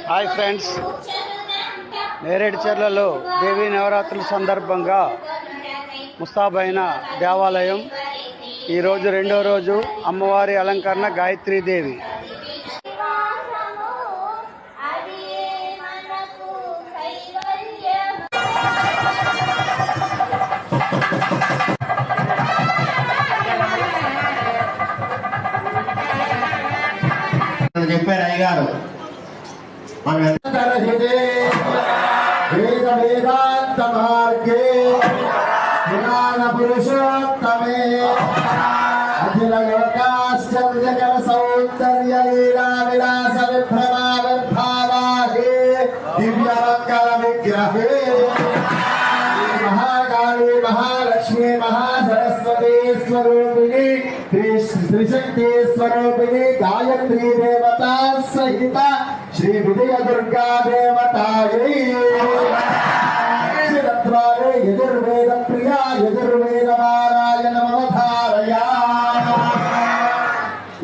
Hi friends, నేరేడుచర్లలో దేవీ నవరాత్రుల సందర్భంగా ముస్తాబైన దేవాలయం ఈరోజు రెండో రోజు అమ్మవారి అలంకరణ గాయత్రీదేవి. చెప్పారు అయ్యగారు వేదాంత మార్గే పురాణ పురుషోత్తమే అఖిల లోకాశ్చర్యకర సౌందర్య లీలా విలాస విభ్రమావిర్భావాహే దివ్యమంగళ విగ్రహే మహాకాళీ మహాలక్ష్మీ మహాసరస్వతీ స్వరూపిణి త్రిశక్తి స్వరూపిణి గాయత్రీ దేవతా సహిత శ్రీ విజయ దుర్గా దేవతాయై అక్షరద్వారే యజుర్వేద ప్రియా యజుర్వేద నారాయణమవధారయా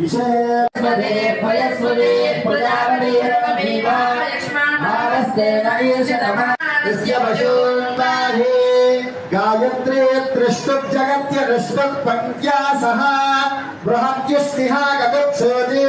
ఈశ్వరే భయస్వరే ప్రజాపతిరమేవ భావస్తేన ఈశనమస్య వశోన్వాహే గాయత్రీ త్రిష్టుప్ జగత్య రిష్టుప్ పంక్యా సహ బృహత్యుష్టిహ గగుప్సోతి